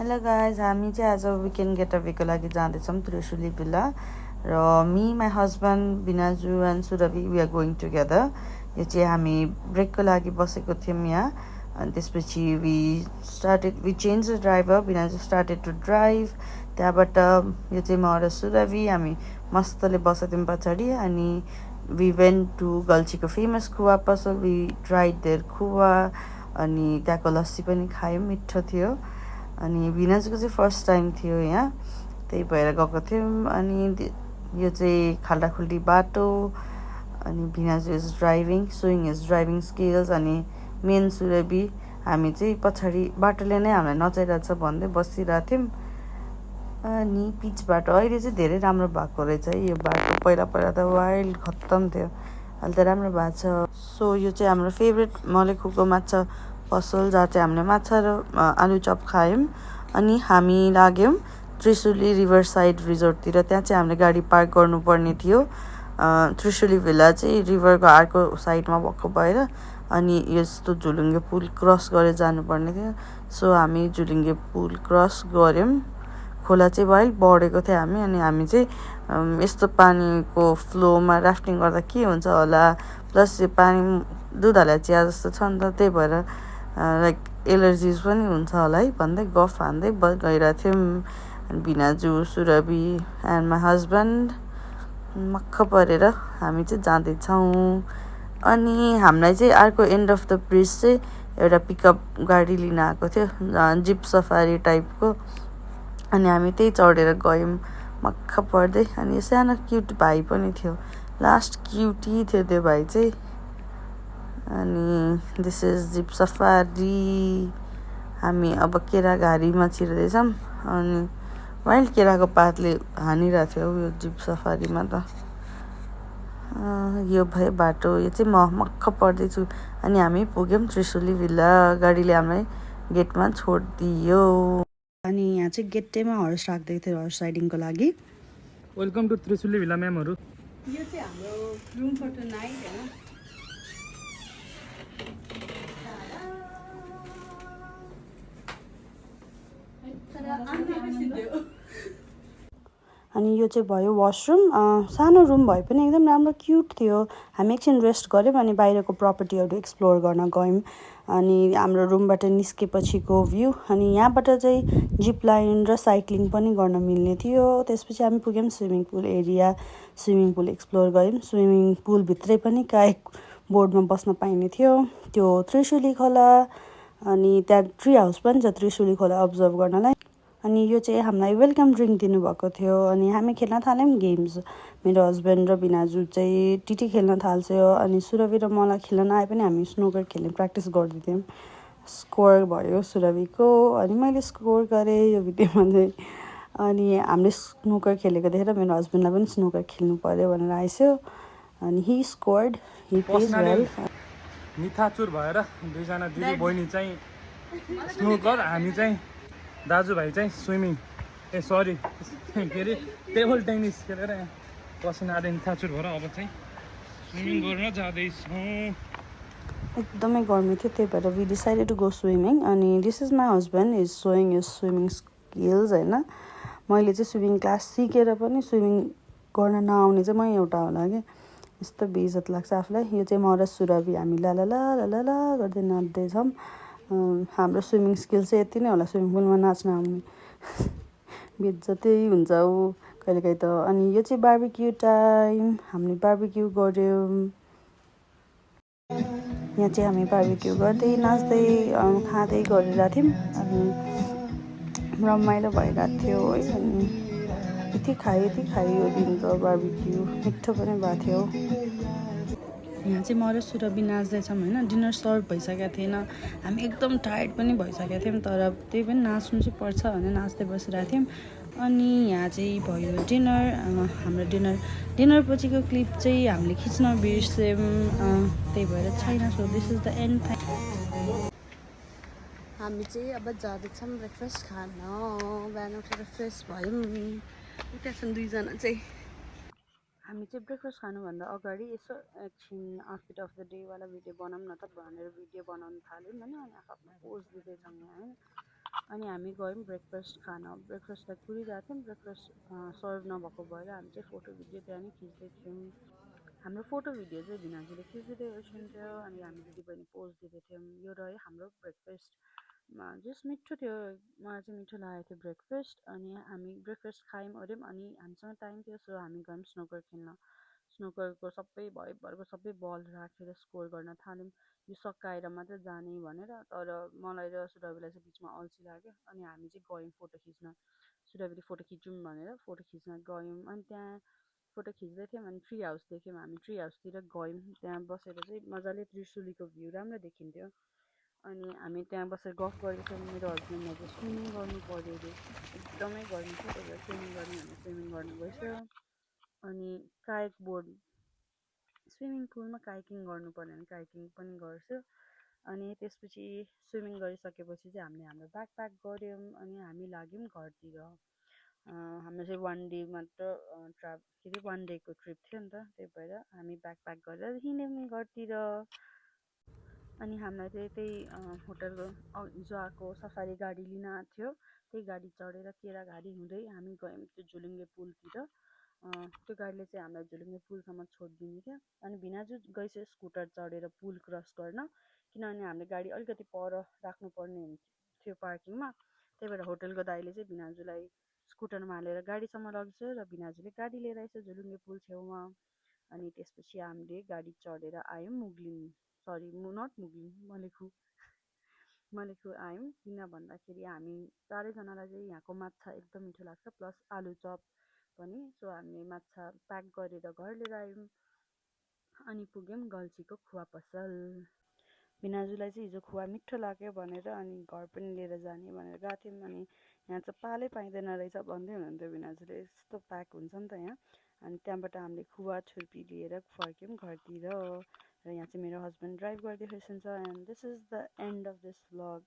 Hello guys, हामी चाहिँ आज विकेन्ड गेटअवेको लागि जाँदैछौँ त्रिशुली भिल्ला र मी माई हस्बेन्ड बिनाजु and Surabhi we are going together. यो चाहिँ हामी ब्रेकको लागि बसेको थियौँ यहाँ, अनि त्यसपछि वी चेन्ज द ड्राइभर। बिनाजु स्टार्टेड टु ड्राइभ। त्यहाँबाट यो चाहिँ म र सुरभि हामी मस्तले बसेको थियौँ पछाडि, अनि वी वेन्ट टु गल्छीको फेमस खुवा पसल। वी ट्राइड देयर खुवा, अनि त्यहाँको लस्सी पनि खायौँ, मिठो थियो। अनि बिनाजुको चाहिँ फर्स्ट टाइम थियो यहाँ, त्यही भएर गएको थियौँ। अनि यो चाहिँ खाल्डाखुल्डी बाटो, अनि बिनाजु is driving, showing is driving skills, अनि मेन सुरभि हामी चाहिँ पछाडि बाटोले नै हामीलाई नचाइरहेछ भन्दै बसिरहेको थियौँ। अनि पिच बाटो अहिले चाहिँ धेरै राम्रो भएको रहेछ है यो बाटो। पहिला पहिला त वाइल्ड खत्तम थियो, अहिले त राम्रो भएको छ। सो यो चाहिँ हाम्रो फेभरेट मलेखुको माछा पसल, जहाँ चाहिँ हामीले माछा र आलु चप खायौँ। अनि हामी लाग्यौँ त्रिशुली रिभर साइड रिजोर्टतिर। त्यहाँ चाहिँ हामीले गाडी पार्क गर्नुपर्ने थियो। त्रिशुली भिल्ला चाहिँ रिभरको अर्को साइडमा भएको भएर अनि यस्तो झुलुङ्गे पुल क्रस गरेर जानुपर्ने थियो। सो हामी झुलुङ्गे पुल क्रस गऱ्यौँ। खोला चाहिँ वाइल्ड बढेको थियो अनि हामी चाहिँ यस्तो पानीको फ्लोमा राफ्टिङ गर्दा के हुन्छ होला, प्लस यो पानी दुध हालेर चिया जस्तो छ नि त, त्यही भएर लाइक एलर्जिज पनि हुन्छ होला है भन्दै गफ हान्दै गइरहेको थियौँ। बिनाजु, सुरभि एन्ड माई हस्बेन्ड मक्ख परेर हामी चाहिँ जाँदैछौँ। अनि हामीलाई चाहिँ अर्को एन्ड अफ द ब्रिज चाहिँ एउटा पिकअप गाडी लिन आएको थियो, जिप सफारी टाइपको। अनि हामी त्यही चढेर गयौँ मक्ख पर्दै। अनि सानो क्युट भाइ पनि थियो, लास्ट क्युटी थियो त्यो भाइ चाहिँ। अनि दिस इज जिप सफारी। हामी अब केरा घारीमा छिर्दैछौँ, अनि वाइल्ड केराको पातले हानिरहेको थियो यो जिप सफारीमा त। यो भयो बाटो, यो चाहिँ म मक्ख पर्दैछु। अनि हामी पुग्यौँ त्रिशुली भिल्ला, गाडीले हामीलाई गेटमा छोडिदियो। अनि यहाँ चाहिँ गेटैमा हर्स राखिदिएको थियो हर्स राइडिङको लागि। वेलकम टु त्रिशुली भिल्ला म्यामहरू। यो चाहिँ हाम्रो रुम फर टुनाइट हैन। अनि यो चाहिँ भयो वासरुम। सानो रुम भए पनि एकदम राम्रो क्युट थियो। हामी एकछिन रेस्ट गऱ्यौँ अनि बाहिरको प्रपर्टीहरू एक्सप्लोर गर्न गयौँ। अनि हाम्रो रुमबाट निस्केपछिको भ्यू, अनि यहाँबाट चाहिँ जिप लाइन र साइक्लिङ पनि गर्न मिल्ने थियो। त्यसपछि हामी पुग्यौँ swimming pool area, swimming pool explore गयौँ। स्विमिङ पुलभित्रै पनि कायक बोर्डमा बस्न पाइने थियो। त्यो त्रिशुली खोला, अनि त्यहाँ ट्री हाउस पनि छ त्रिशुली खोला अब्जर्भ गर्नलाई। अनि यो चाहिँ हामीलाई वेलकम ड्रिङ्क दिनुभएको थियो। अनि हामी खेल्न थाल्यौँ गेम्स। मेरो हस्बेन्ड र बिनाजु चाहिँ टिटी खेल्न थाल्छौँ, अनि सुरभि र मलाई खेल्न आए पनि हामी स्नुकर खेल्ने प्र्याक्टिस गर्दै थियौँ। स्कोर भयो सुरभिको, अनि मैले स्कोर गरेँ यो भिडियोमा चाहिँ। अनि हामीले स्नुकर खेलेको देखेर मेरो हस्बेन्डलाई पनि स्नुकर खेल्नु पऱ्यो भनेर आइस्यो, अनि he scored, he plays well. निथाचुर भएर दुईजना दिदी बहिनी चाहिँ स्नुकर, हामी चाहिँ दाजुभाइ चाहिँ स्विमिङ, सरी के अरे टेबल टेनिस खेलेर यहाँ पसिनाले निथाचुर भएर अब चाहिँ स्विमिङ गर्न जाँदैछौँ। एकदमै गर्मी थियो, त्यही भएर we decided to go swimming. अनि this is my husband is showing is swimming skills होइन। मैले चाहिँ स्विमिङ क्लास सिकेर पनि स्विमिङ गर्न नआउने चाहिँ मै एउटा होला कि, यस्तो बेइज्जत लाग्छ आफूलाई। यो चाहिँ म र सुरभि हामी लाला गर्दै नाच्दैछौँ। हाम्रो स्विमिङ स्किल चाहिँ यति नै होला, स्विमिङ पुलमा नाच्न आउने बेइज्जतै हुन्छ ऊ कहिलेकाहीँ त। अनि यो चाहिँ बार्बिक्यू टाइम, हामीले बार्बिक्यू गऱ्यौँ। यहाँ चाहिँ हामी बार्बिक्यू गर्दै नाच्दै खाँदै गरिरहेको थियौँ, अनि रमाइलो भइरहेको थियो है। अनि यति खायो यो दिन त बार्बिक्यू मिठो पनि भएको थियो। यहाँ चाहिँ म र सुरभि नाच्दैछौँ होइन। डिनर सर्भ भइसकेको थिएन, हामी एकदम टायर्ड पनि भइसकेका थियौँ, तर त्यही पनि नाच्नु चाहिँ पर्छ भनेर नाच्दै बसिरहेको थियौँ। अनि यहाँ चाहिँ भयो डिनर। हाम्रो डिनर पछिको क्लिप चाहिँ हामीले खिच्न बिर्स्यौँ, त्यही भएर छैन। So this is the and. हामी चाहिँ अब जाँदैछौँ ब्रेकफास्ट खान। बिहान उठेर फ्रेस भयौँ, उता छन् दुईजना चाहिँ। हामी चाहिँ ब्रेकफास्ट खानुभन्दा अगाडि यसो एकछिन आउटफिट अफ द डेवाला भिडियो बनाऊँ न त भनेर भिडियो बनाउनु थाल्यौँ होइन। अनि आफ्नो पोज दिँदैछौँ यहाँ होइन। अनि हामी गयौँ ब्रेकफास्ट खान। ब्रेकफास्टलाई कुरिरहेको थियौँ, ब्रेकफास्ट सर्भ नभएको भएर हामी चाहिँ फोटो भिडियो त्यहाँ नै खिच्दै थियौँ। हाम्रो फोटो भिडियो चाहिँ भिनाजुले खिचिदिँदै हुन्थ्यो अनि हामी दिदीबहिनी पोज दिँदै थियौँ। यो रह्यो हाम्रो ब्रेकफास्टमा, जस्ट मिठो थियो, मलाई चाहिँ मिठो लागेको थियो ब्रेकफास्ट। अनि हामी ब्रेकफास्ट खायौँ ओऱ्यौँ अनि हामीसँग टाइम थियो, सो हामी गयौँ स्नोकर खेल्न। स्नोकरको सबै भरिभरको सबै बल राखेर स्कोर गर्न थाल्यौँ, यो सकाएर मात्रै जाने भनेर। तर मलाई र सुरभिलाई चाहिँ बिचमा अल्छी लाग्यो अनि हामी चाहिँ गयौँ फोटो खिच्न। सुरभिले फोटो खिचौँ भनेर फोटो खिच्न गयौँ। अनि त्यहाँ फोटो खिच्दै थियौँ अनि ट्री हाउस देख्यौँ, हामी ट्री हाउसतिर गयौँ। त्यहाँ बसेर चाहिँ मजाले त्रिशुलीको भ्यू राम्रो देखिन्थ्यो। अनि हामी त्यहाँ बसेर गफ गर्दै थियौँ। मेरो हस्बेन्डलाई चाहिँ स्विमिङ गर्नु पऱ्यो अरे, एकदमै गर्मी थियो, त्यही भएर स्विमिङ गर्ने भनेर स्विमिङ गर्नु गइसक्यो। अनि कायक बोर्ड, स्विमिङ पुलमा काइकिङ गर्नुपर्ने भने काइकिङ पनि गर्छु। अनि त्यसपछि स्विमिङ गरिसकेपछि चाहिँ हामीले हाम्रो ब्याग प्याक गऱ्यौँ अनि हामी लाग्यौँ घरतिर। हाम्रो चाहिँ वान डे मात्र के अरे वान डेको ट्रिप थियो नि त, त्यही भएर हामी ब्याग प्याक गरेर हिँड्यौँ घरतिर। अनि हामीलाई चाहिँ त्यही होटलको हिजो आएको सफारी गाडी लिन आएको थियो, त्यही गाडी चढेर केरा घारी हुँदै हामी गयौँ त्यो झुलुङ्गे पुलतिर। त्यो गाडीले चाहिँ हामीलाई झुलुङ्गे पुलसम्म छोडिदिने थियो। अनि भिनाजु गइस स्कुटर चढेर पुल क्रस गर्न, किनभने हामीले गाडी अलिकति पर राख्नुपर्ने थियो पार्किङमा। त्यही भएर होटलको दाइले चाहिँ भिनाजुलाई स्कुटरमा हालेर गाडीसम्म लगिसक्यो र भिनाजुले गाडी लिएर आएछ झुलुङ्गे पुल छेउमा। अनि त्यसपछि हामीले गाडी चढेर आयौँ मुग्लिन, सरी नट मुग्लिन, मलेखु आयौँ। किन भन्दाखेरि हामी चारैजनालाई चाहिँ यहाँको माछा एकदम मिठो लाग्छ, प्लस आलु चप पनि। सो हामीले माछा प्याक गरेर घर लिएर आयौँ अनि पुग्यौँ गल्छीको खुवा पसल। भिनाजुलाई चाहिँ हिजो खुवा मिठो लाग्यो भनेर अनि घर पनि लिएर जाने भनेर गएको थियौँ। अनि यहाँ चाहिँ पालै पाइँदैन रहेछ भन्दै हुनुहुन्थ्यो भिनाजुले, यस्तो प्याक हुन्छ नि त यहाँ। अनि त्यहाँबाट हामीले खुवा छुर्पी लिएर फर्क्यौँ घरतिर। र यहाँ चाहिँ मेरो हस्बेन्ड ड्राइभ गर्दै हुनुहुन्छ। And this is the and of this vlog.